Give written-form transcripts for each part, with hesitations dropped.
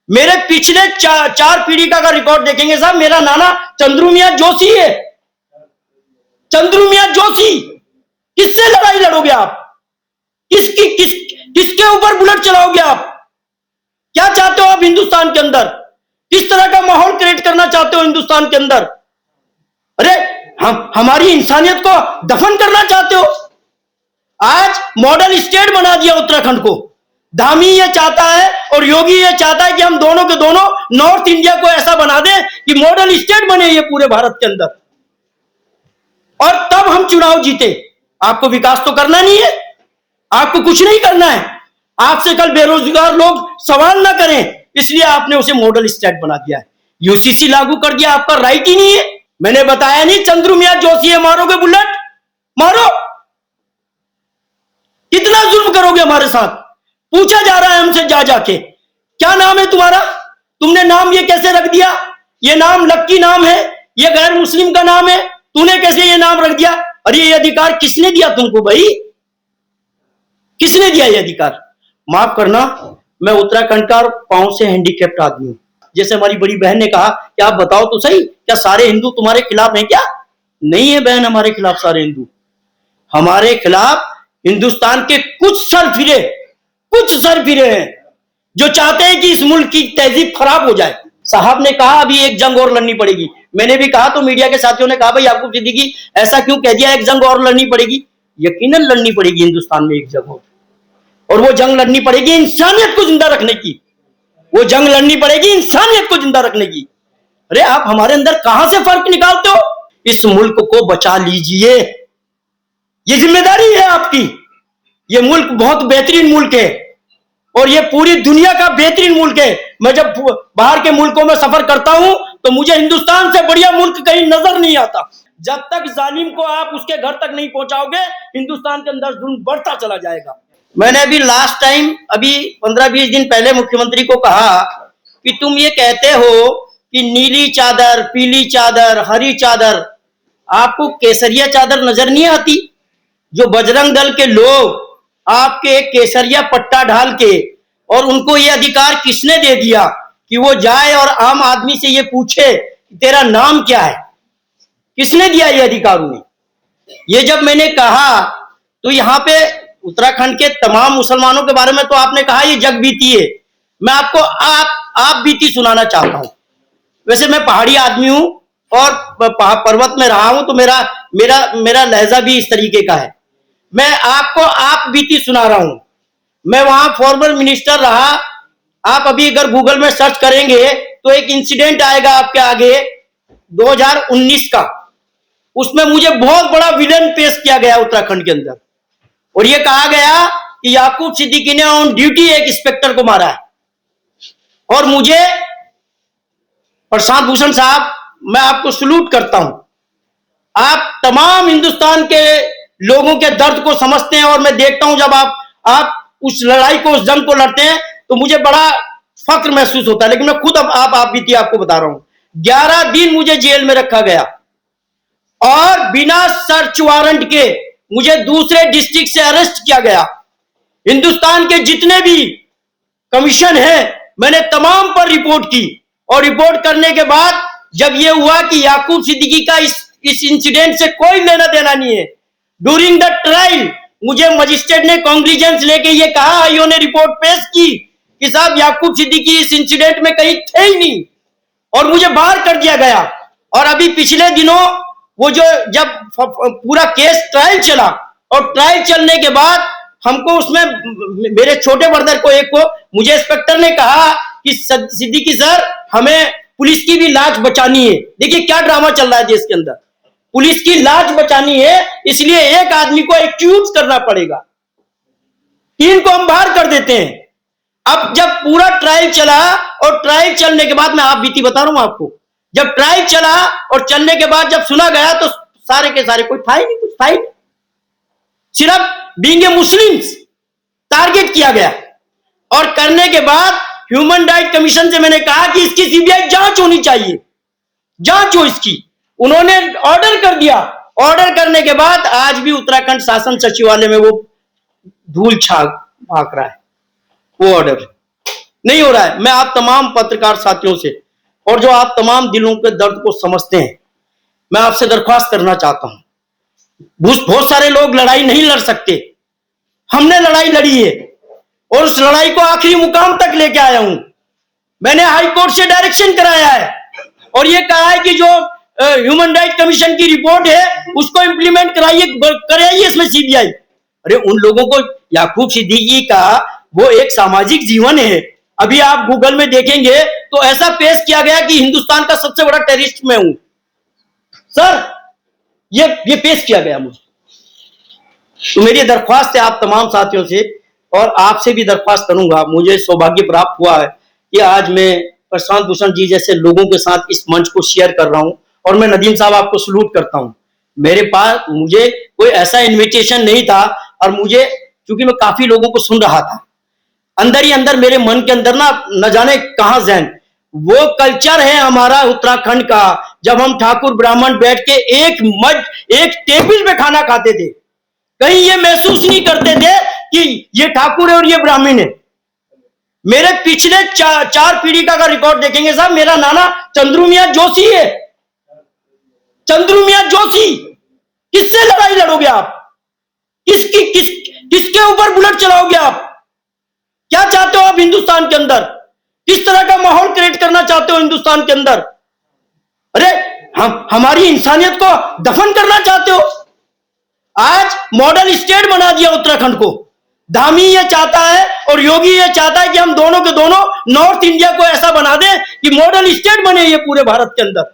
मेरे पिछले चार पीढ़ी का रिकॉर्ड देखेंगे साहब, मेरा नाना चंद्रू मियां जोशी है। चंद्रू मियां जोशी, किससे लड़ाई लड़ोगे आप? किसके ऊपर बुलेट चलाओगे आप? क्या चाहते हो आप हिंदुस्तान के अंदर? किस तरह का माहौल क्रिएट करना चाहते हो हिंदुस्तान के अंदर? अरे हमारी इंसानियत को दफन करना चाहते हो? आज मॉडल स्टेट बना दिया उत्तराखंड को। धामी ये चाहता है और योगी ये चाहता है कि हम दोनों के दोनों नॉर्थ इंडिया को ऐसा बना दें कि मॉडल स्टेट बने ये पूरे भारत के अंदर, और तब हम चुनाव जीते। आपको विकास तो करना नहीं है, आपको कुछ नहीं करना है। आपसे कल बेरोजगार लोग सवाल ना करें, इसलिए आपने उसे मॉडल स्टेट बना दिया है। यूसीसी लागू कर दिया, आपका राइट ही नहीं है। मैंने बताया नहीं चंद्रू मियां जोशी है, मारोगे बुलेट? मारो। कितना जुल्म करोगे हमारे साथ? पूछा जा रहा है हमसे जा जाके, क्या नाम है तुम्हारा? तुमने नाम ये कैसे रख दिया? ये नाम लक्की नाम है, ये गैर मुस्लिम का नाम है, तूने कैसे ये नाम रख दिया? अरे ये अधिकार किसने दिया तुमको भाई? किसने दिया ये अधिकार? माफ करना, मैं उत्तराखंड का पांव से हैंडीकैप्ट आदमी हूं। जैसे हमारी बड़ी बहन ने कहा कि आप बताओ तो सही, क्या सारे हिंदू तुम्हारे खिलाफ हैं क्या? नहीं है बहन, हमारे खिलाफ सारे हिंदू। हमारे खिलाफ हिंदुस्तान के कुछ सरफिरे हैं जो चाहते हैं कि इस मुल्क की तहजीब खराब हो जाए। साहब ने कहा अभी एक जंग और लड़नी पड़ेगी। मैंने भी कहा तो मीडिया के साथियों ने कहा भाई याकूब सिद्दीकी ऐसा क्यों कह दिया, एक जंग और लड़नी पड़ेगी? यकीनन लड़नी पड़ेगी हिंदुस्तान में एक जंग, और वो जंग लड़नी पड़ेगी इंसानियत को जिंदा रखने की। वो जंग लड़नी पड़ेगी इंसानियत को जिंदा रखने की। अरे आप हमारे अंदर कहां से फर्क निकालते हो? इस मुल्क को बचा लीजिए, ये जिम्मेदारी है आपकी। ये मुल्क बहुत बेहतरीन मुल्क है और ये पूरी दुनिया का बेहतरीन मुल्क है। मैं जब बाहर के मुल्कों में सफर करता हूं तो मुझे हिंदुस्तान से बढ़िया मुल्क कहीं नजर नहीं आता। जब तक जालिम को आप उसके घर तक नहीं पहुंचाओगे, हिंदुस्तान के अंदर जुल्म बढ़ता चला जाएगा। मैंने अभी लास्ट टाइम 15-20 दिन पहले मुख्यमंत्री को कहा कि तुम ये कहते हो कि नीली चादर, पीली चादर, हरी चादर, आपको केसरिया चादर नजर नहीं आती? जो बजरंग दल के लोग आपके केसरिया पट्टा ढाल के, और उनको ये अधिकार किसने दे दिया कि वो जाए और आम आदमी से ये पूछे तेरा नाम क्या है? किसने दिया ये अधिकार उन्हें? ये जब मैंने कहा तो यहाँ पे उत्तराखंड के तमाम मुसलमानों के बारे में तो आपने कहा ये जग बीती है। मैं आपको आप बीती सुनाना चाहता हूं। वैसे मैं पहाड़ी आदमी हूं और पर्वत में रहा हूं, तो मेरा लहजा भी इस तरीके का है। मैं आपको आप बीती सुना रहा हूं। मैं वहां फॉर्मर मिनिस्टर रहा। आप अभी अगर गूगल में सर्च करेंगे तो एक इंसिडेंट आएगा आपके आगे 2019 का। उसमें मुझे बहुत बड़ा विलन पेश किया गया उत्तराखंड के अंदर, और यह कहा गया कि याकूब सिद्दीकी ने ऑन ड्यूटी एक इंस्पेक्टर को मारा है। और मुझे, प्रशांत भूषण साहब, मैं आपको सलूट करता हूं। आप तमाम हिंदुस्तान के लोगों के दर्द को समझते हैं, और मैं देखता हूं जब आप उस लड़ाई को, उस जंग को लड़ते हैं तो मुझे बड़ा फक्र महसूस होता है। लेकिन मैं खुद आप बीती आपको बता रहा हूं। 11 दिन मुझे जेल में रखा गया और बिना सर्च वारंट के मुझे दूसरे डिस्ट्रिक्ट से अरेस्ट किया गया। हिंदुस्तान के जितने भी कमीशन हैं मैंने तमाम पर रिपोर्ट की, और रिपोर्ट करने के बाद जब यह हुआ कि याकूब सिद्दीकी का इस इंसिडेंट से कोई लेना देना नहीं है, ड्यूरिंग द ट्रायल मुझे मजिस्ट्रेट ने कॉन्ग्लिजेंस लेके ये कहा, आईओ ने रिपोर्ट पेश की कि साहब याकूब सिद्दीकी इस इंसिडेंट में कहीं थे ही नहीं, और मुझे बाहर कर दिया गया। और अभी पिछले दिनों वो जब पूरा केस ट्रायल चला, और ट्रायल चलने के बाद हमको उसमें मेरे छोटे ब्रदर को, एक को, मुझे इंस्पेक्टर ने कहा कि सिद्दीकी सर हमें पुलिस की भी लाज बचानी है। देखिए क्या ड्रामा चल रहा है देश के अंदर। पुलिस की लाज बचानी है, इसलिए एक आदमी को एक्यूज करना पड़ेगा, 3 को हम बाहर कर देते हैं। अब जब पूरा ट्रायल चला, और ट्रायल चलने के बाद मैं आप बीती बता रहा हूं आपको, जब ट्रायल चला और चलने के बाद जब सुना गया तो सारे के सारे कोई था ही नहीं, कुछ था ही नहीं। सिर्फ बीइंग ए मुस्लिम्स टारगेट किया गया। और करने के बाद ह्यूमन राइट कमीशन से मैंने कहा कि इसकी सीबीआई जांच होनी चाहिए, जांच हो इसकी। उन्होंने ऑर्डर कर दिया। ऑर्डर करने के बाद आज भी उत्तराखंड शासन सचिवालय में वो धूल छाप भाग रहा है, वो ऑर्डर नहीं हो रहा है। मैं आप तमाम पत्रकार साथियों से और जो आप तमाम दिलों के दर्द को समझते हैं, मैं आपसे दरख्वास्त करना चाहता हूं। बहुत सारे लोग लड़ाई नहीं लड़ सकते, हमने लड़ाई लड़ी है और उस लड़ाई को आखिरी मुकाम तक लेके आया हूं। मैंने हाई कोर्ट से डायरेक्शन कराया है और ये कहा है कि जो ह्यूमन राइट कमीशन की रिपोर्ट है उसको इंप्लीमेंट कराइए इसमें सीबीआई। अरे उन लोगों को, याकूब सिद्दीकी का वो एक सामाजिक जीवन है। अभी आप गूगल में देखेंगे तो ऐसा पेश किया गया कि हिंदुस्तान का सबसे बड़ा टेररिस्ट मैं हूं। सर ये पेश किया गया मुझे। तो मेरी दरख्वास्त है आप तमाम साथियों से और आपसे भी दरख्वास्त करूंगा। मुझे सौभाग्य प्राप्त हुआ है कि आज मैं प्रशांत भूषण जी जैसे लोगों के साथ इस मंच को शेयर कर रहा हूं और मैं नदीम साहब आपको सलूट करता हूं। मेरे पास मुझे कोई ऐसा इन्विटेशन नहीं था और मुझे, क्योंकि मैं काफी लोगों को सुन रहा था, अंदर ही अंदर मेरे मन के अंदर ना न जाने कहां जहन, वो कल्चर है हमारा उत्तराखंड का, जब हम ठाकुर ब्राह्मण बैठ के एक टेबल पे खाना खाते थे, कहीं ये महसूस नहीं करते थे कि ये ठाकुर है और ये ब्राह्मण है। मेरे पिछले चार पीढ़ी का रिकॉर्ड देखेंगे साहब, मेरा नाना चंद्रू मियां जोशी है। चंद्रू मियां जोशी, किससे लड़ाई लड़ोगे आप? किसके ऊपर बुलेट चलाओगे आप? क्या चाहते हो आप हिंदुस्तान के अंदर? किस तरह का माहौल क्रिएट करना चाहते हो हिंदुस्तान के अंदर? अरे हमारी इंसानियत को दफन करना चाहते हो? आज मॉडल स्टेट बना दिया उत्तराखंड को। धामी ये चाहता है और योगी ये चाहता है कि हम दोनों के दोनों नॉर्थ इंडिया को ऐसा बना दें कि मॉडल स्टेट बने ये पूरे भारत के अंदर,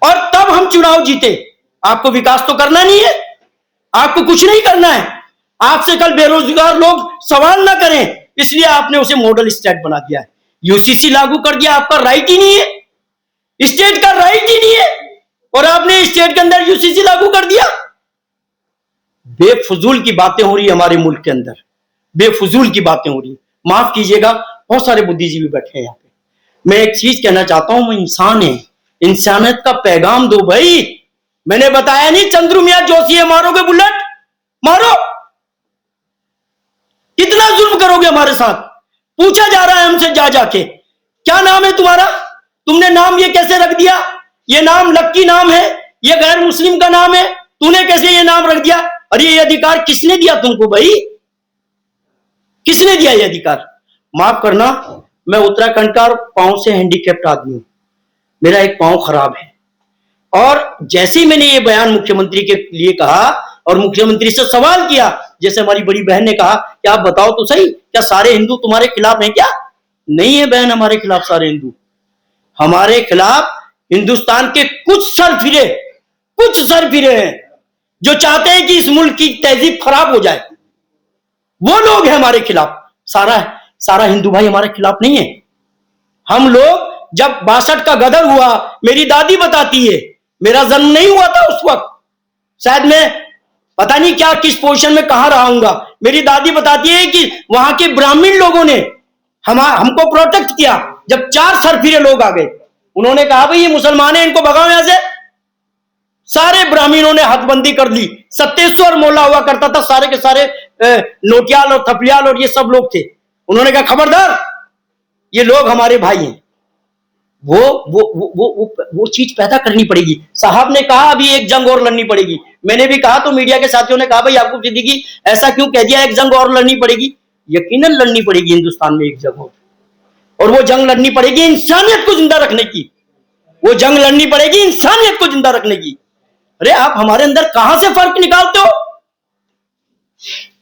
और तब हम चुनाव जीते। आपको विकास तो करना नहीं है, आपको कुछ नहीं करना है, आपसे कल बेरोजगार लोग सवाल ना करें, इसलिए आपने उसे मॉडल स्टेट बना दिया है। यूसीसी लागू कर दिया, आपका राइट ही नहीं है, स्टेट का राइट ही नहीं है, और आपने स्टेट के अंदर यूसीसी लागू कर दिया। बेफजूल की बातें हो रही है हमारे मुल्क के अंदर, बेफजूल की बातें हो रही है। माफ कीजिएगा, बहुत सारे बुद्धिजीवी बैठे हैं यहाँ पे। मैं एक चीज कहना चाहता हूं, मैं इंसान है, इंसानियत का पैगाम दो भाई। मैंने बताया नहीं चंद्रू मियां जोशी है, मारोगे बुलेट मारो। कितना जुल्म करोगे हमारे साथ? पूछा जा रहा है हमसे जा जाके, क्या नाम है तुम्हारा? तुमने नाम ये कैसे रख दिया? ये नाम लक्की नाम है, ये गैर मुस्लिम का नाम है, तूने कैसे ये नाम रख दिया? अरे ये अधिकार किसने दिया तुमको भाई? किसने दिया ये अधिकार? माफ करना, मैं उत्तराखंड का पांव से हैंडीकैप्ट आदमी हूं, मेरा एक पांव खराब है। और जैसे ही मैंने ये बयान मुख्यमंत्री के लिए कहा और मुख्यमंत्री से सवाल किया, जैसे हमारी बड़ी बहन ने कहा कि आप बताओ तो सही, क्या सारे हिंदू तुम्हारे खिलाफ हैं क्या? नहीं है बहन, हमारे खिलाफ सारे हिंदू, हमारे खिलाफ हिंदुस्तान के कुछ सरफिरे हैं जो चाहते हैं कि इस मुल्क की तहजीब खराब हो जाए, वो लोग हैं हमारे खिलाफ। सारा हिंदू भाई हमारे खिलाफ नहीं है। हम लोग जब 62 का गदर हुआ, मेरी दादी बताती है, मेरा जन्म नहीं हुआ था उस वक्त, शायद मैं पता नहीं क्या किस पोजीशन में कहां रहा हूंगा। मेरी दादी बताती है कि वहां के ब्राह्मण लोगों ने हमको प्रोटेक्ट किया। जब 4 सरफिरे लोग आ गए, उन्होंने कहा भाई ये मुसलमान है, इनको भगाओ यहां से। सारे ब्राह्मणों ने हदबंदी कर ली। सत्तेश्वर मोला हुआ करता था, सारे के सारे नोटियाल और थपलियाल और ये सब लोग थे। उन्होंने कहा खबरदार, ये लोग हमारे भाई हैं। वो चीज पैदा करनी पड़ेगी। साहब ने कहा अभी एक जंग और लड़नी पड़ेगी, मैंने भी कहा तो मीडिया के साथियों ने कहा भाई याकूब सिद्दीकी ऐसा क्यों कह दिया, एक जंग और लड़नी पड़ेगी। यकीनन लड़नी पड़ेगी हिंदुस्तान में एक जंग और वो जंग लड़नी पड़ेगी इंसानियत को जिंदा रखने की, वो जंग लड़नी पड़ेगी इंसानियत को जिंदा रखने की। अरे आप हमारे अंदर कहां से फर्क निकालते हो?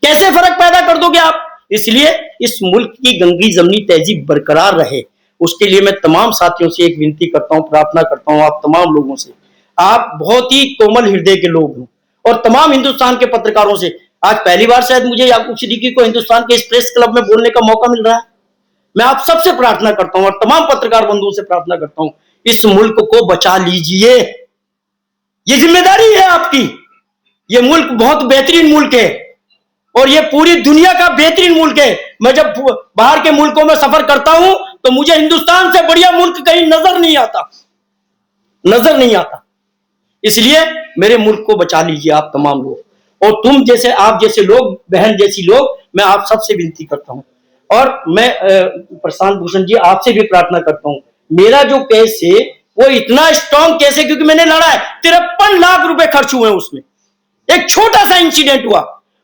कैसे फर्क पैदा कर दोगे आप? इसलिए इस मुल्क की गंगी जमनी तहजीब बरकरार रहे, उसके लिए मैं तमाम साथियों से एक विनती करता हूं, प्रार्थना करता हूं, आप तमाम लोगों से। आप बहुत ही कोमल हृदय के लोग हो और तमाम हिंदुस्तान के पत्रकारों से आज पहली बार शायद मुझे याकूब सिद्दीकी को हिंदुस्तान के इस प्रेस क्लब में बोलने का मौका मिल रहा है। मैं आप सबसे प्रार्थना करता हूं और तमाम पत्रकार बंधुओं से प्रार्थना करता हूं, इस मुल्क को बचा लीजिए, ये जिम्मेदारी है आपकी। ये मुल्क बहुत बेहतरीन मुल्क है और ये पूरी दुनिया का बेहतरीन मुल्क है। मैं जब बाहर के मुल्कों में सफर करता हूं तो मुझे हिंदुस्तान से बढ़िया मुल्क कहीं नजर नहीं आता। इसलिए मेरे मुल्क को बचा लीजिए आप तमाम लोग, और तुम जैसे, आप जैसे लोग, बहन जैसी लोग, मैं आप सबसे विनती करता हूं। और मैं प्रशांत भूषण जी आपसे भी प्रार्थना करता हूं, मेरा जो केस है वो इतना स्ट्रांग केस है क्योंकि मैंने लड़ा है, 53 लाख रुपए खर्च हुए हैं उसमें। एक छोटा सा इंसिडेंट हुआ,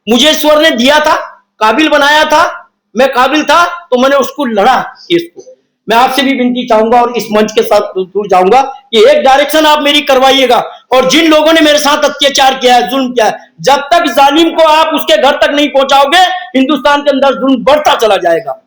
मुझे ईश्वर ने दिया था, काबिल बनाया था, मैं काबिल था तो मैंने उसको लड़ा केस को। मैं आपसे भी विनती चाहूंगा और इस मंच के साथ दूर जाऊंगा कि एक डायरेक्शन आप मेरी करवाइएगा, और जिन लोगों ने मेरे साथ अत्याचार किया है, जुल्म किया है, जब तक जालिम को आप उसके घर तक नहीं पहुंचाओगे, हिंदुस्तान के अंदर जुल्म बढ़ता चला जाएगा।